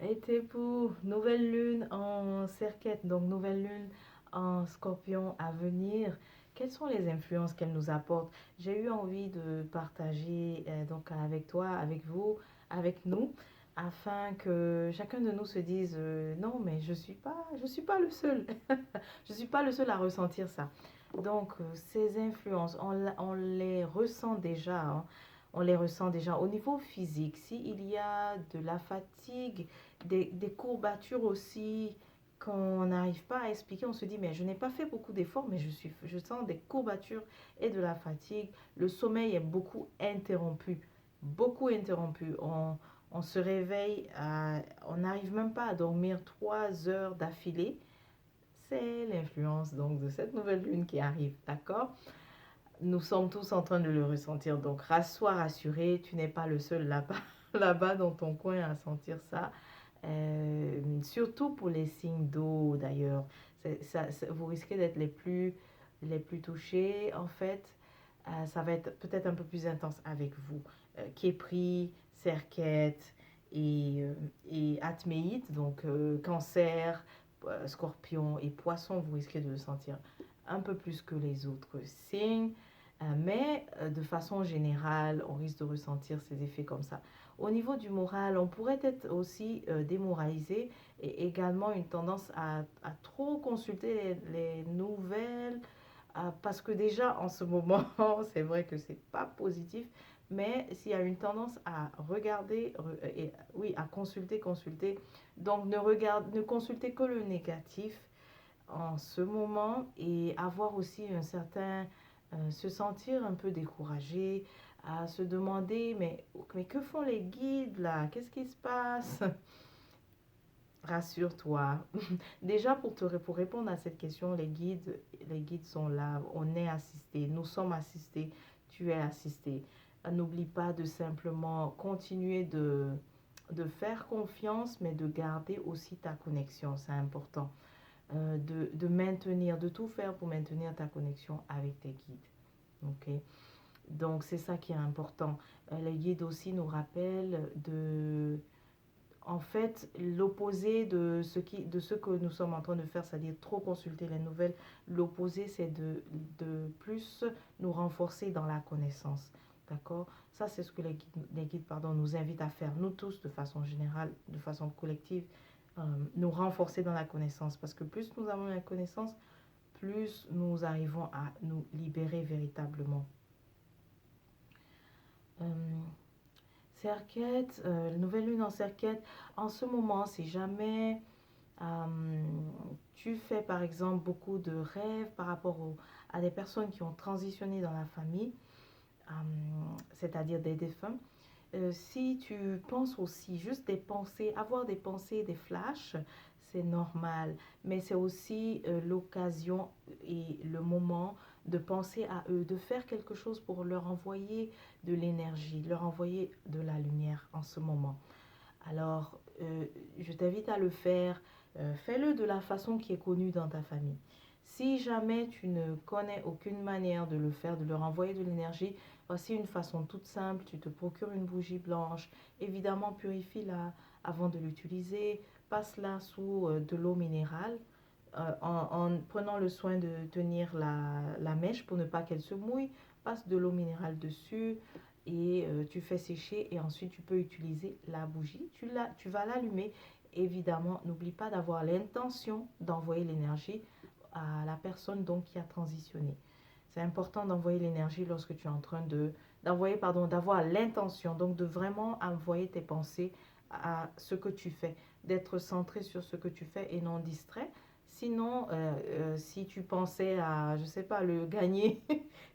Et t'es pour nouvelle lune en Serquette, donc nouvelle lune en Scorpion à venir. Quelles sont les influences qu'elle nous apporte? J'ai eu envie de partager donc avec toi, avec vous, avec nous, afin que chacun de nous se dise non, mais je suis pas le seul. Je suis pas le seul à ressentir ça. Donc ces influences, on les ressent déjà, hein. On les ressent déjà au niveau physique. S'il y a de la fatigue, des courbatures aussi qu'on n'arrive pas à expliquer. On se dit, mais je n'ai pas fait beaucoup d'efforts, mais je sens des courbatures et de la fatigue. Le sommeil est beaucoup interrompu. Beaucoup interrompu. On se réveille, on n'arrive même pas à dormir 3 heures d'affilée. C'est l'influence donc de cette nouvelle lune qui arrive, d'accord? Nous sommes tous en train de le ressentir. Donc, sois rassuré, tu n'es pas le seul là-bas, là-bas dans ton coin à sentir ça. Surtout pour les signes d'eau d'ailleurs. Vous risquez d'être les plus touchés. En fait, ça va être peut-être un peu plus intense avec vous. Képri, Serquette et Atméite, donc Cancer, Scorpion et Poisson, vous risquez de le sentir un peu plus que les autres signes. Mais de façon générale, on risque de ressentir ces effets comme ça. Au niveau du moral, on pourrait être aussi démoralisé et également une tendance à trop consulter les nouvelles parce que déjà en ce moment, c'est vrai que c'est pas positif, mais s'il y a une tendance à regarder, et, oui, à consulter, donc ne consulter que le négatif en ce moment et avoir aussi se sentir un peu découragé, à se demander, mais que font les guides là? Qu'est-ce qui se passe? Rassure-toi. Déjà, pour répondre à cette question, les guides sont là. On est assisté. Nous sommes assistés. Tu es assisté. N'oublie pas de simplement continuer de faire confiance, mais de garder aussi ta connexion. C'est important. De maintenir, de tout faire pour maintenir ta connexion avec tes guides. Ok? Donc, c'est ça qui est important. Les guides aussi nous rappellent en fait, l'opposé de ce que nous sommes en train de faire, c'est-à-dire trop consulter les nouvelles, l'opposé, c'est de plus nous renforcer dans la connaissance. D'accord? Ça, c'est ce que les guides pardon, nous invitent à faire, nous tous, de façon générale, de façon collective, nous renforcer dans la connaissance. Parce que plus nous avons la connaissance, plus nous arrivons à nous libérer véritablement. Euh, Serquette, nouvelle lune en Serquette, en ce moment, si jamais euh, tu fais par exemple beaucoup de rêves par rapport à des personnes qui ont transitionné dans la famille, euh, c'est-à-dire des défunts, si tu penses aussi juste des pensées, avoir des pensées, des flashs, c'est normal, mais c'est aussi l'occasion et le moment de penser à eux, de faire quelque chose pour leur envoyer de l'énergie, leur envoyer de la lumière en ce moment. Alors, je t'invite à le faire. Fais-le de la façon qui est connue dans ta famille. Si jamais tu ne connais aucune manière de le faire, de leur envoyer de l'énergie, voici une façon toute simple. Tu te procures une bougie blanche. Évidemment, purifie-la avant de l'utiliser. Passe-la sous de l'eau minérale en prenant le soin de tenir la mèche pour ne pas qu'elle se mouille. Passe de l'eau minérale dessus et tu fais sécher et ensuite tu peux utiliser la bougie. Tu vas l'allumer. Évidemment, n'oublie pas d'avoir l'intention d'envoyer l'énergie à la personne donc qui a transitionné. C'est important d'envoyer l'énergie lorsque tu es en train d'envoyer, pardon, d'avoir l'intention, donc de vraiment envoyer tes pensées à ce que tu fais, d'être centré sur ce que tu fais et non distrait. Sinon, si tu pensais à, je ne sais pas, le gagner,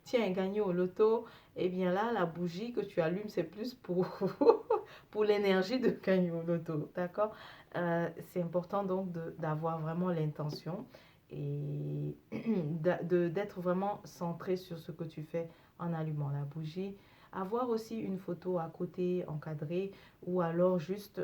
tiens, gagner au loto, eh bien là, la bougie que tu allumes, c'est plus pour l'énergie de gagner au loto, d'accord? C'est important donc d'avoir vraiment l'intention et d'être vraiment centré sur ce que tu fais en allumant la bougie. Avoir aussi une photo à côté encadrée ou alors juste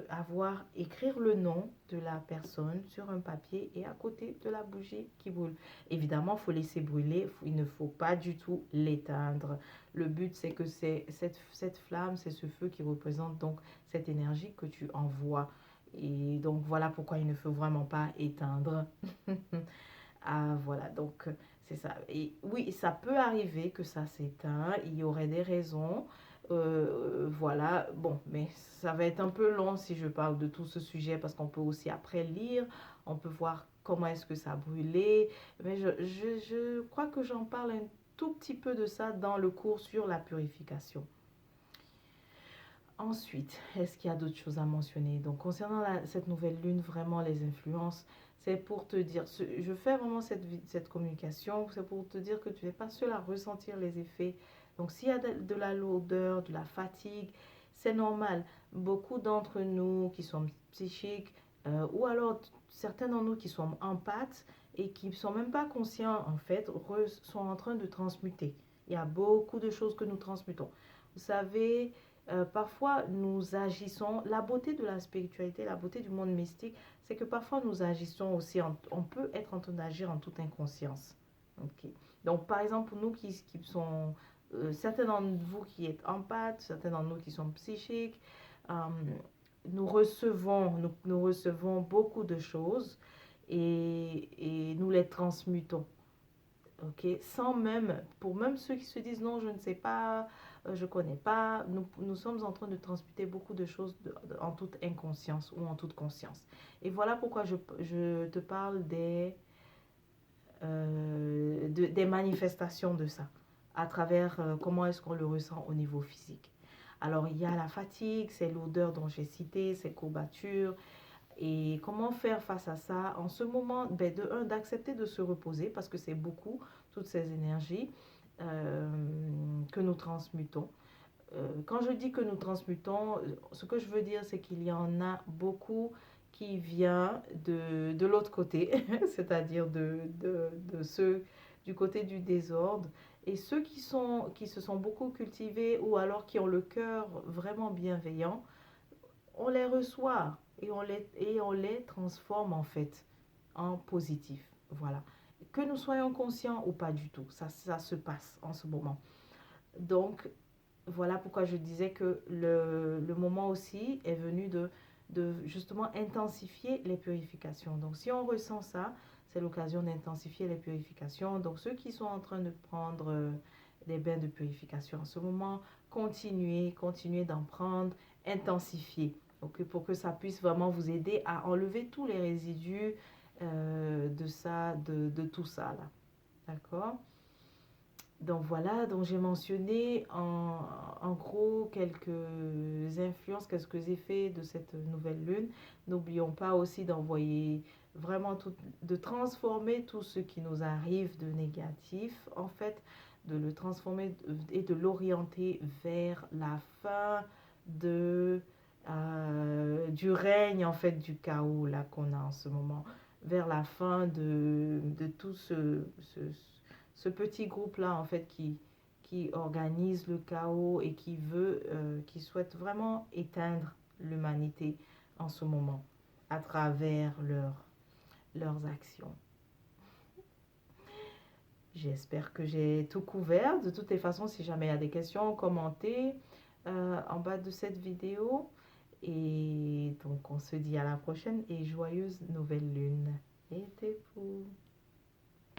écrire le nom de la personne sur un papier et à côté de la bougie qui brûle. Évidemment, il faut laisser brûler, il ne faut pas du tout l'éteindre. Le but, c'est que cette flamme, c'est ce feu qui représente donc cette énergie que tu envoies. Et donc voilà pourquoi il ne faut vraiment pas éteindre. Ah voilà, donc c'est ça. Et oui, ça peut arriver que ça s'éteint, il y aurait des raisons. Voilà, bon, mais ça va être un peu long si je parle de tout ce sujet parce qu'on peut aussi après lire, on peut voir comment est-ce que ça a brûlé. Mais je crois que j'en parle un tout petit peu de ça dans le cours sur la purification. Ensuite, est-ce qu'il y a d'autres choses à mentionner? Donc, concernant cette nouvelle lune, vraiment les influences, c'est pour te dire, je fais vraiment cette communication, c'est pour te dire que tu n'es pas seul à ressentir les effets. Donc, s'il y a de la lourdeur, de la fatigue, c'est normal. Beaucoup d'entre nous qui sont psychiques, ou alors certains d'entre nous qui sont empathes et qui ne sont même pas conscients, en fait, sont en train de transmuter. Il y a beaucoup de choses que nous transmutons. Vous savez, parfois nous agissons, la beauté de la spiritualité, la beauté du monde mystique, c'est que parfois nous agissons aussi, on peut être en train d'agir en toute inconscience. Ok. Donc par exemple, pour nous qui sont, certains d'entre vous qui êtes empathes, certains d'entre nous qui sont psychiques, euh, nous recevons beaucoup de choses et nous les transmutons. Ok, sans même, pour même ceux qui se disent non, je ne sais pas, je ne connais pas, nous sommes en train de transmuter beaucoup de choses en toute inconscience ou en toute conscience. Et voilà pourquoi je te parle des manifestations de ça, à travers comment est-ce qu'on le ressent au niveau physique. Alors, il y a la fatigue, c'est l'odeur dont j'ai cité, ces courbatures, et comment faire face à ça en ce moment, ben de un, d'accepter de se reposer parce que c'est beaucoup, toutes ces énergies euh, que nous transmutons. Quand je dis que nous transmutons, ce que je veux dire, c'est qu'il y en a beaucoup qui vient de l'autre côté, c'est-à-dire de ceux du côté du désordre. Et ceux qui se sont beaucoup cultivés ou alors qui ont le cœur vraiment bienveillant, on les reçoit et on les transforme en fait en positif. Voilà. Que nous soyons conscients ou pas du tout, ça se passe en ce moment. Donc, voilà pourquoi je disais que le moment aussi est venu de justement intensifier les purifications. Donc, si on ressent ça, c'est l'occasion d'intensifier les purifications. Donc, ceux qui sont en train de prendre des bains de purification en ce moment, continuez d'en prendre, intensifier. Donc, pour que ça puisse vraiment vous aider à enlever tous les résidus de tout ça là. D'accord? Donc voilà, donc j'ai mentionné en gros quelques influences, quelques effets de cette nouvelle lune. N'oublions pas aussi d'envoyer vraiment tout, de transformer tout ce qui nous arrive de négatif, en fait, de le transformer et de l'orienter vers la fin du règne, en fait, du chaos là qu'on a en ce moment, vers la fin de tout ce petit groupe-là, en fait, qui organise le chaos et qui souhaite vraiment éteindre l'humanité en ce moment à travers leurs actions. J'espère que j'ai tout couvert. De toutes les façons, si jamais il y a des questions, commentez en bas de cette vidéo. Et donc, on se dit à la prochaine et joyeuse nouvelle lune. Et t'es fou.